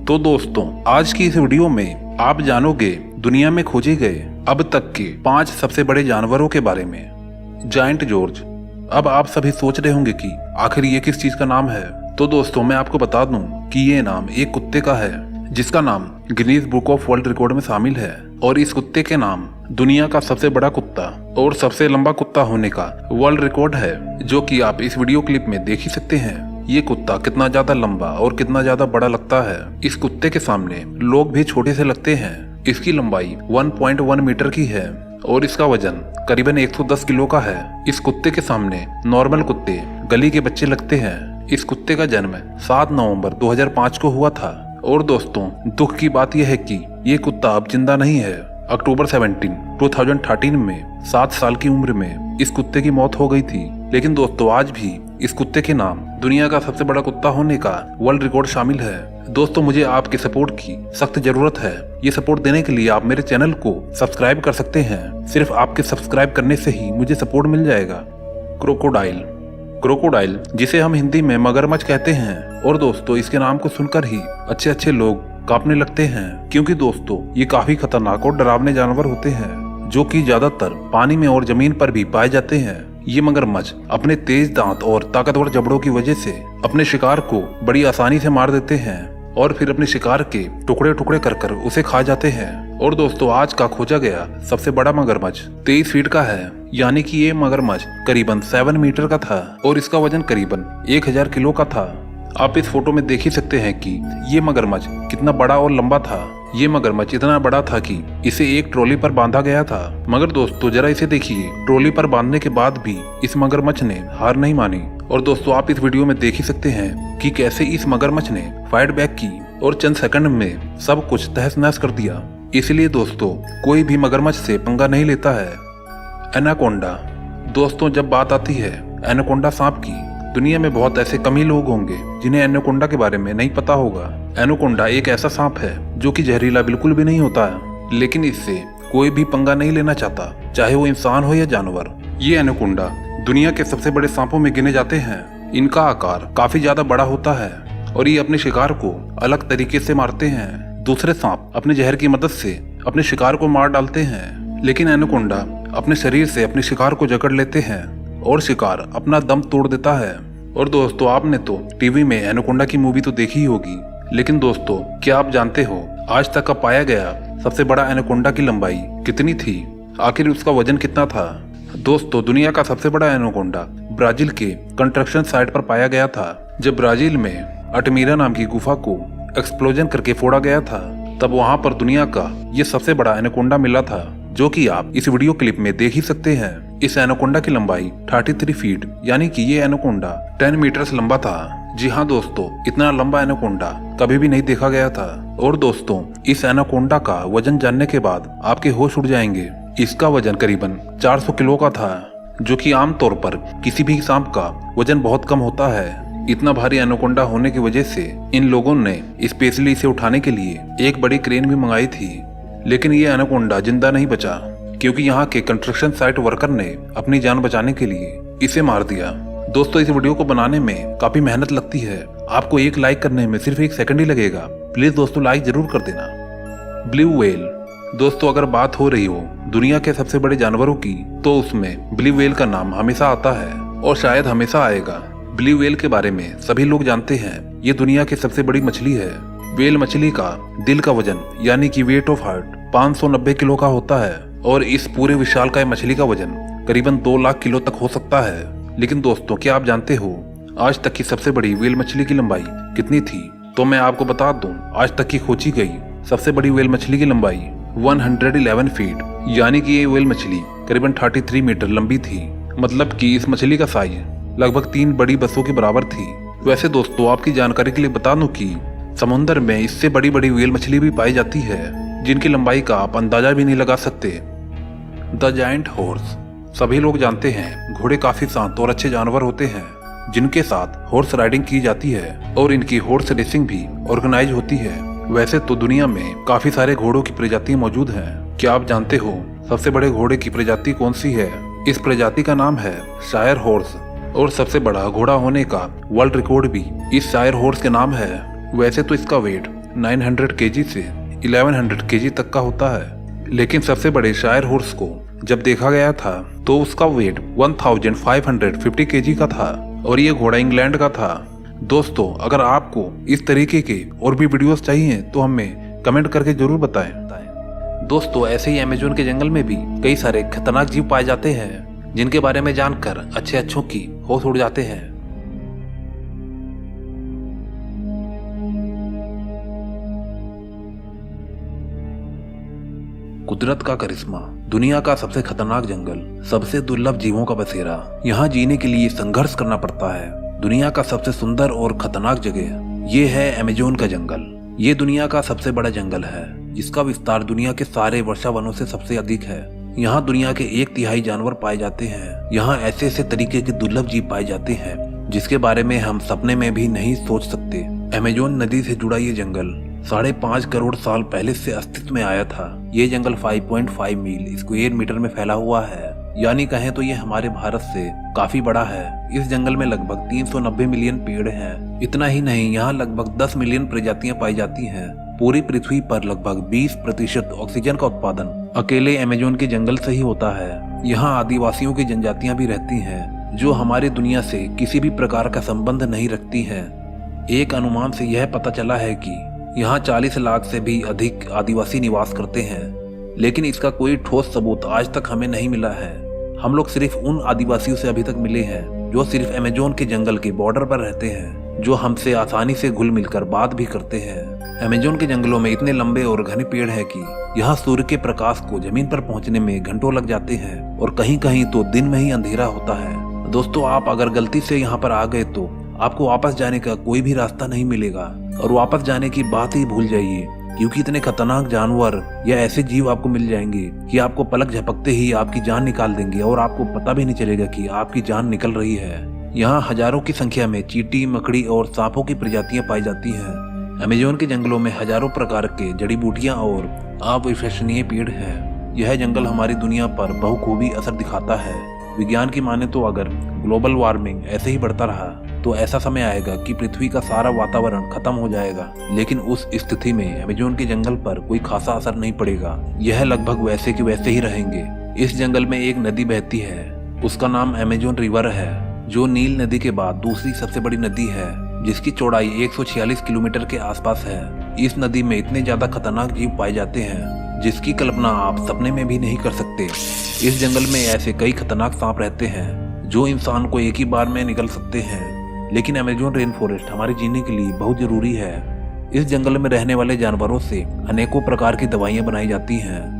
तो दोस्तों आज की इस वीडियो में आप जानोगे दुनिया में खोजे गए अब तक के 5 सबसे बड़े जानवरों के बारे में। Giant George. अब आप सभी सोच रहे होंगे कि आखिर ये किस चीज का नाम है। तो दोस्तों मैं आपको बता दूं कि ये नाम एक कुत्ते का है जिसका नाम Guinness book of world record में शामिल है। और इस कुत्ते के नाम दुनिया का सबसे बड़ा कुत्ता और सबसे लंबा कुत्ता होने का वर्ल्ड रिकॉर्ड है, जो कि आप इस वीडियो क्लिप में देख ही सकते हैं। ये कुत्ता कितना ज्यादा लंबा और कितना ज्यादा बड़ा लगता है। इस कुत्ते के सामने लोग भी छोटे से लगते हैं। इसकी लंबाई 1.1 मीटर की है और इसका वजन करीबन 110 किलो का है। इस कुत्ते के सामने नॉर्मल कुत्ते गली के बच्चे लगते हैं। इस कुत्ते का जन्म 7 नवंबर 2005 को हुआ था। और दोस्तों दुख की बात यह है कि ये कुत्ता अब जिंदा नहीं है। अक्टूबर 17, 2013 में 7 साल की उम्र में इस कुत्ते की मौत हो गई थी। लेकिन दोस्तों आज भी इस कुत्ते के नाम दुनिया का सबसे बड़ा कुत्ता होने का वर्ल्ड रिकॉर्ड शामिल है। दोस्तों मुझे आपके सपोर्ट की सख्त जरूरत है। ये सपोर्ट देने के लिए आप मेरे चैनल को सब्सक्राइब कर सकते हैं। सिर्फ आपके सब्सक्राइब करने से ही मुझे सपोर्ट मिल जाएगा। क्रोकोडाइल। क्रोकोडाइल जिसे हम हिंदी में मगरमच्छ कहते हैं। और दोस्तों इसके नाम को सुनकर ही अच्छे लोग कांपने लगते हैं, क्योंकि दोस्तों ये काफी खतरनाक और डरावने जानवर होते हैं जो कि ज्यादातर पानी में और जमीन पर भी पाए जाते हैं। ये मगरमच्छ अपने तेज दांत और ताकतवर जबड़ों की वजह से अपने शिकार को बड़ी आसानी से मार देते हैं और फिर अपने शिकार के टुकड़े टुकड़े कर उसे खा जाते हैं। और दोस्तों आज का खोजा गया सबसे बड़ा मगरमच्छ 23 फीट का है, यानी कि ये मगरमच्छ करीबन 7 मीटर का था और इसका वजन करीबन 1000 किलो का था। आप इस फोटो में देख ही सकते हैं कि ये मगरमच्छ कितना बड़ा और लंबा था। ये मगरमच्छ इतना बड़ा था कि इसे एक ट्रॉली पर बांधा गया था। मगर दोस्तों जरा इसे देखिए, ट्रॉली पर बांधने के बाद भी इस मगरमच्छ ने हार नहीं मानी। और दोस्तों आप इस वीडियो में देख ही सकते हैं कि कैसे इस मगरमच्छ ने फाइट बैक की और चंद सेकंड में सब कुछ तहस नहस कर दिया। इसलिए दोस्तों कोई भी मगरमच्छ से पंगा नहीं लेता है। एनाकोंडा। दोस्तों जब बात आती है एनाकोंडा सांप की, दुनिया में बहुत ऐसे कम ही लोग होंगे जिन्हें एनाकोंडा के बारे में नहीं पता होगा। एनाकोंडा एक ऐसा सांप है जो कि जहरीला बिल्कुल भी नहीं होता है, लेकिन इससे कोई भी पंगा नहीं लेना चाहता, चाहे वो इंसान हो या जानवर। ये एनाकोंडा दुनिया के सबसे बड़े सांपों में गिने जाते हैं। इनका आकार काफी ज्यादा बड़ा होता है और ये अपने शिकार को अलग तरीके से मारते हैं। दूसरे सांप अपने जहर की मदद से अपने शिकार को मार डालते हैं, लेकिन एनाकोंडा अपने शरीर से अपने शिकार को जकड़ लेते हैं और शिकार अपना दम तोड़ देता है। और दोस्तों आपने तो टीवी में एनाकोंडा की मूवी तो देखी ही होगी, लेकिन दोस्तों क्या आप जानते हो आज तक का पाया गया सबसे बड़ा एनाकोंडा की लंबाई कितनी थी? आखिर उसका वजन कितना था? दोस्तों दुनिया का सबसे बड़ा एनाकोंडा ब्राजील के कंस्ट्रक्शन साइट पर पाया गया था। जब ब्राजील में अल्टमीरा नाम की गुफा को एक्सप्लोजन करके फोड़ा गया था, तब वहां पर दुनिया का ये सबसे बड़ा एनाकोंडा मिला था, जो कि आप इस वीडियो क्लिप में देख ही सकते हैं। इस एनाकोंडा की लंबाई 33 फीट, यानी कि ये एनाकोंडा 10 मीटर लंबा था। जी हाँ दोस्तों, इतना लंबा एनाकोंडा कभी भी नहीं देखा गया था। और दोस्तों इस एनाकोंडा का वजन जानने के बाद आपके होश उड़ जाएंगे। इसका वजन करीबन 400 किलो का था, जो कि आमतौर पर किसी भी सांप का वजन बहुत कम होता है। इतना भारी एनाकोंडा होने की वजह से इन लोगों ने स्पेशली इसे उठाने के लिए एक बड़ी क्रेन भी मंगाई थी, लेकिन ये एनाकोंडा जिंदा नहीं बचा, क्योंकि यहाँ के कंस्ट्रक्शन साइट वर्कर ने अपनी जान बचाने के लिए इसे मार दिया। दोस्तों इस वीडियो को बनाने में काफी मेहनत लगती है। आपको एक लाइक करने में सिर्फ 1 सेकंड ही लगेगा। प्लीज दोस्तों लाइक जरूर कर देना। Blue whale. दोस्तों अगर बात हो रही हो दुनिया के सबसे बड़े जानवरों की, तो उसमें ब्लू व्हेल का नाम हमेशा आता है और शायद हमेशा आएगा। ब्लू व्हेल के बारे में सभी लोग जानते हैं। ये दुनिया की सबसे बड़ी मछली है। व्हेल मछली का दिल का वजन यानी कि वेट ऑफ हार्ट 590 किलो का होता है और इस पूरे विशालकाय मछली का वजन करीबन 2 लाख किलो तक हो सकता है। लेकिन दोस्तों क्या आप जानते हो आज तक की सबसे बड़ी व्हेल मछली की लंबाई कितनी थी? तो मैं आपको बता दूं, आज तक की खोजी गई सबसे बड़ी व्हेल मछली की लंबाई 111 फीट, यानी कि ये व्हेल मछली करीबन 33 मीटर लंबी थी। मतलब कि इस मछली का साइज लगभग 3 बड़ी बसों के बराबर थी। वैसे दोस्तों आपकी जानकारी के लिए बता दूं कि समुद्र में इससे बड़ी बड़ी व्हेल मछली भी पाई जाती है, जिनकी लंबाई का आप अंदाजा भी नहीं लगा सकते। The giant horse. सभी लोग जानते हैं घोड़े काफी शांत और अच्छे जानवर होते हैं, जिनके साथ हॉर्स राइडिंग की जाती है और इनकी हॉर्स रेसिंग भी ऑर्गेनाइज होती है। वैसे तो दुनिया में काफी सारे घोड़ों की प्रजातियां मौजूद हैं। क्या आप जानते हो सबसे बड़े घोड़े की प्रजाति कौन सी है? इस प्रजाति का नाम है शायर हॉर्स और सबसे बड़ा घोड़ा होने का वर्ल्ड रिकॉर्ड भी इस शायर हॉर्स के नाम है। वैसे तो इसका वेट 900 केजी से 1100 केजी तक का होता है। लेकिन सबसे बड़े शायर हॉर्स को जब देखा गया था तो उसका वेट 1550 केजी का था और ये घोड़ा इंग्लैंड का था। दोस्तों, अगर आपको इस तरीके के और भी वीडियोस चाहिए तो हमें कमेंट करके जरूर बताएं। दोस्तों, ऐसे ही अमेज़न के जंगल में भी कई सारे खतरनाक जीव पाए जाते हैं जिनके बारे में जानकर अच्छों की होश उड़ जाते हैं। कुदरत का करिश्मा, दुनिया का सबसे खतरनाक जंगल, सबसे दुर्लभ जीवों का बसेरा। यहाँ जीने के लिए संघर्ष करना पड़ता है। दुनिया का सबसे सुंदर और खतरनाक जगह ये है अमेज़न का जंगल। ये दुनिया का सबसे बड़ा जंगल है जिसका विस्तार दुनिया के सारे वर्षावनों से सबसे अधिक है। यहाँ दुनिया के 1/3 जानवर पाए जाते हैं। यहाँ ऐसे ऐसे तरीके के दुर्लभ जीव पाए जाते हैं जिसके बारे में हम सपने में भी नहीं सोच सकते। अमेज़न नदी से जुड़ा ये जंगल 5.5 करोड़ साल पहले से अस्तित्व में आया था। ये जंगल 5.5 मील स्क्वायर मीटर में फैला हुआ है, यानी कहें तो ये हमारे भारत से काफी बड़ा है। इस जंगल में लगभग 390 मिलियन पेड़ हैं। इतना ही नहीं, यहाँ लगभग 10 मिलियन प्रजातियां पाई जाती हैं। पूरी पृथ्वी पर लगभग 20% ऑक्सीजन का उत्पादन अकेले अमेज़न के जंगल से ही होता है। यहाँ आदिवासियों की जनजातियां भी रहती हैं जो हमारी दुनिया से किसी भी प्रकार का संबंध नहीं रखती हैं। एक अनुमान से यह पता चला है कि यहाँ 40 लाख से भी अधिक आदिवासी निवास करते हैं, लेकिन इसका कोई ठोस सबूत आज तक हमें नहीं मिला है। हम लोग सिर्फ उन आदिवासियों से अभी तक मिले हैं जो सिर्फ अमेज़न के जंगल के बॉर्डर पर रहते हैं, जो हमसे आसानी से घुल मिलकर बात भी करते हैं। अमेज़न के जंगलों में इतने लंबे और घने पेड़ हैं कि यहाँ सूर्य के प्रकाश को जमीन पर पहुँचने में घंटों लग जाते हैं और कहीं कहीं तो दिन में ही अंधेरा होता है। दोस्तों, आप अगर गलती से यहाँ पर आ गए तो आपको वापस जाने का कोई भी रास्ता नहीं मिलेगा और वापस जाने की बात ही भूल जाइए, क्योंकि इतने खतरनाक जानवर या ऐसे जीव आपको मिल जाएंगे कि आपको पलक झपकते ही आपकी जान निकाल देंगे और आपको पता भी नहीं चलेगा कि आपकी जान निकल रही है। यहाँ हजारों की संख्या में चींटी, मकड़ी और सांपों की प्रजातियां पाई जाती हैं। अमेज़न के जंगलों में हजारों प्रकार के जड़ी बूटियां और अविश्वसनीय पेड़ हैं। यह जंगल हमारी दुनिया पर बहुखूबी असर दिखाता है। विज्ञान की माने तो अगर ग्लोबल वार्मिंग ऐसे ही बढ़ता रहा तो ऐसा समय आएगा कि पृथ्वी का सारा वातावरण खत्म हो जाएगा। लेकिन उस स्थिति में अमेज़न के जंगल पर कोई खासा असर नहीं पड़ेगा। यह लगभग वैसे के वैसे ही रहेंगे। इस जंगल में एक नदी बहती है, उसका नाम अमेज़न रिवर है, जो नील नदी के बाद दूसरी सबसे बड़ी नदी है, जिसकी चौड़ाई 146 किलोमीटर के आसपास है। इस नदी में इतने ज्यादा खतरनाक जीव पाए जाते हैं जिसकी कल्पना आप सपने में भी नहीं कर सकते। इस जंगल में ऐसे कई खतरनाक सांप रहते हैं जो इंसान को एक ही बार में निगल सकते हैं। लेकिन अमेज़न रेन फॉरेस्ट हमारे जीने के लिए बहुत जरूरी है। इस जंगल में रहने वाले जानवरों से अनेकों प्रकार की दवाइयां बनाई जाती हैं